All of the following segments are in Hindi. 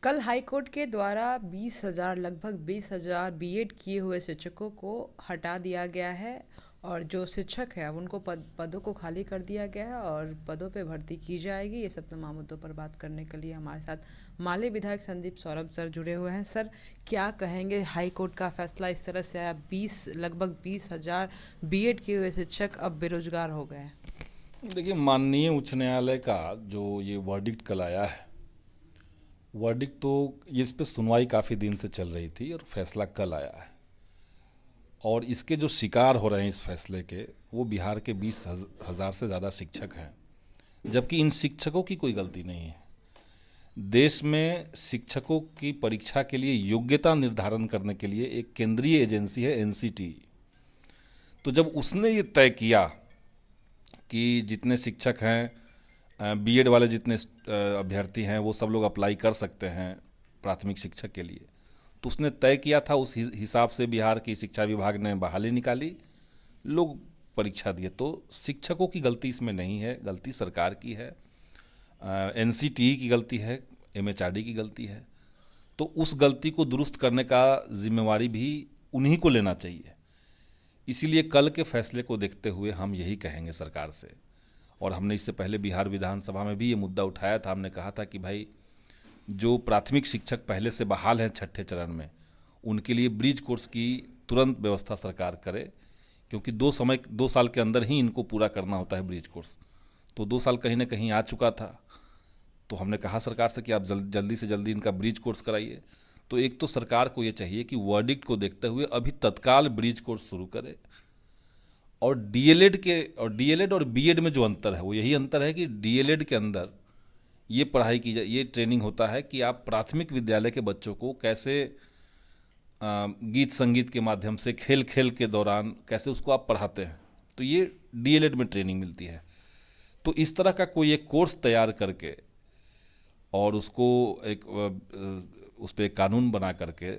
कल हाई कोर्ट के द्वारा 20,000 लगभग 20,000 बीएड किए हुए शिक्षकों को हटा दिया गया है और जो शिक्षक है उनको पदों को खाली कर दिया गया है और पदों पे भर्ती की जाएगी। ये सब तमाम मुद्दों पर बात करने के लिए हमारे साथ माले विधायक संदीप सौरभ सर जुड़े हुए हैं। सर, क्या कहेंगे? हाई कोर्ट का फैसला इस तरह से आया, लगभग 20,000 बीएड किए हुए शिक्षक अब बेरोजगार हो गए हैं। देखिए, माननीय उच्च न्यायालय का जो ये वर्डिक्ट कल आया है, वर्डिक्ट तो इस पे सुनवाई काफ़ी दिन से चल रही थी और फैसला कल आया है। और इसके जो शिकार हो रहे हैं इस फैसले के, वो बिहार के 20,000 से ज़्यादा शिक्षक हैं, जबकि इन शिक्षकों की कोई गलती नहीं है। देश में शिक्षकों की परीक्षा के लिए योग्यता निर्धारण करने के लिए एक केंद्रीय एजेंसी है, एनसीटी। तो जब उसने ये तय किया कि जितने शिक्षक हैं, बीएड वाले जितने अभ्यर्थी हैं, वो सब लोग अप्लाई कर सकते हैं प्राथमिक शिक्षक के लिए, तो उसने तय किया था, उस हिसाब से बिहार की शिक्षा विभाग ने बहाली निकाली, लोग परीक्षा दिए। तो शिक्षकों की गलती इसमें नहीं है, गलती सरकार की है, एनसीटी की गलती है, एमएचआरडी की गलती है। तो उस गलती को दुरुस्त करने का जिम्मेवारी भी उन्हीं को लेना चाहिए। इसीलिए कल के फैसले को देखते हुए हम यही कहेंगे सरकार से, और हमने इससे पहले बिहार विधानसभा में भी ये मुद्दा उठाया था। हमने कहा था कि भाई, जो प्राथमिक शिक्षक पहले से बहाल हैं छठे चरण में, उनके लिए ब्रिज कोर्स की तुरंत व्यवस्था सरकार करे, क्योंकि 2 साल के अंदर ही इनको पूरा करना होता है ब्रिज कोर्स। तो 2 साल कहीं ना कहीं आ चुका था। तो हमने कहा सरकार से कि आप जल्दी से जल्दी इनका ब्रिज कोर्स कराइए। तो एक तो सरकार को ये चाहिए कि वर्डिक्ट को देखते हुए अभी तत्काल ब्रिज कोर्स शुरू करे। और डीएलएड और बीएड में जो अंतर है, वो यही अंतर है कि डीएलएड के अंदर ये पढ़ाई की जाए, ये ट्रेनिंग होता है कि आप प्राथमिक विद्यालय के बच्चों को कैसे गीत संगीत के माध्यम से, खेल खेल के दौरान कैसे उसको आप पढ़ाते हैं। तो ये डीएलएड में ट्रेनिंग मिलती है। तो इस तरह का कोई एक कोर्स तैयार करके और उसको उस पर एक कानून बना करके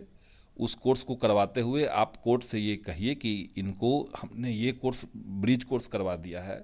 उस कोर्स को करवाते हुए आप कोर्ट से ये कहिए कि इनको हमने ये कोर्स ब्रिज कोर्स करवा दिया है,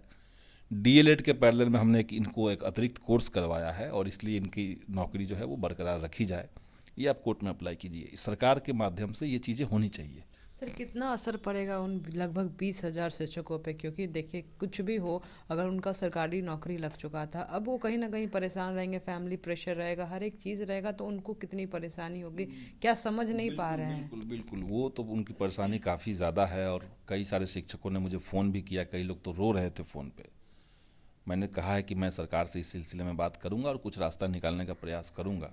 डीएलएड के पैरेलल में हमने इनको एक अतिरिक्त कोर्स करवाया है और इसलिए इनकी नौकरी जो है वो बरकरार रखी जाए। ये आप कोर्ट में अप्लाई कीजिए। सरकार के माध्यम से ये चीज़ें होनी चाहिए। सर, कितना असर पड़ेगा उन लगभग 20,000 शिक्षकों पे? क्योंकि देखिए, कुछ भी हो, अगर उनका सरकारी नौकरी लग चुका था, अब वो कहीं ना कहीं परेशान रहेंगे, फैमिली प्रेशर रहेगा, हर एक चीज़ रहेगा, तो उनको कितनी परेशानी होगी, क्या समझ नहीं पा बिल्कुल रहे हैं? बिल्कुल बिल्कुल, वो तो उनकी परेशानी काफ़ी ज़्यादा है। और कई सारे शिक्षकों ने मुझे फ़ोन भी किया, कई लोग तो रो रहे थे फ़ोन पे। मैंने कहा है कि मैं सरकार से इस सिलसिले में बात करूंगा और कुछ रास्ता निकालने का प्रयास करूंगा।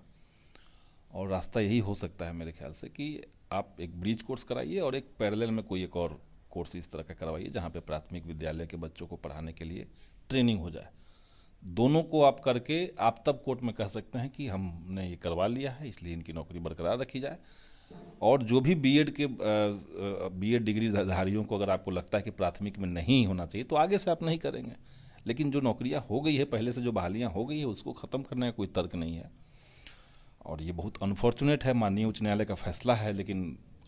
और रास्ता यही हो सकता है मेरे ख्याल से कि आप एक ब्रिज कोर्स कराइए और एक पैरेलल में कोई एक और कोर्स इस तरह का करवाइए, जहाँ पे प्राथमिक विद्यालय के बच्चों को पढ़ाने के लिए ट्रेनिंग हो जाए। दोनों को आप करके आप तब कोर्ट में कह सकते हैं कि हमने ये करवा लिया है, इसलिए इनकी नौकरी बरकरार रखी जाए। और जो भी बीएड डिग्री धारियों को अगर आपको लगता है कि प्राथमिक में नहीं होना चाहिए, तो आगे से आप नहीं करेंगे। लेकिन जो नौकरियां हो गई है पहले से, जो बहालियां हो गई है, उसको ख़त्म करने का कोई तर्क नहीं है। और ये बहुत अनफॉर्चुनेट है, माननीय उच्च न्यायालय का फैसला है, लेकिन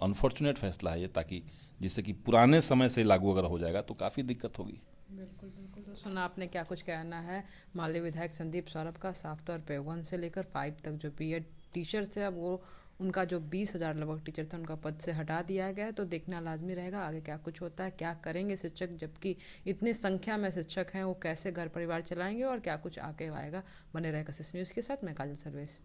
अनफॉर्चुनेट फैसला है ये, ताकि जिससे कि पुराने समय से लागू अगर हो जाएगा तो काफ़ी दिक्कत होगी। बिल्कुल बिल्कुल। तो सुना आपने क्या कुछ कहना है माले विधायक संदीप सौरभ का। साफ तौर पे 1 से लेकर 5 तक जो बीएड टीचर्स थे, अब वो उनका जो 20,000 लगभग टीचर थे, उनका पद से हटा दिया गया है। तो देखना लाजमी रहेगा आगे क्या कुछ होता है, क्या करेंगे शिक्षक, जबकि इतनी संख्या में शिक्षक हैं, वो कैसे घर परिवार चलाएंगे और क्या कुछ आगे आएगा। बने रहेगा सिस न्यूज़ के साथ, मैं काजल सर्वेश।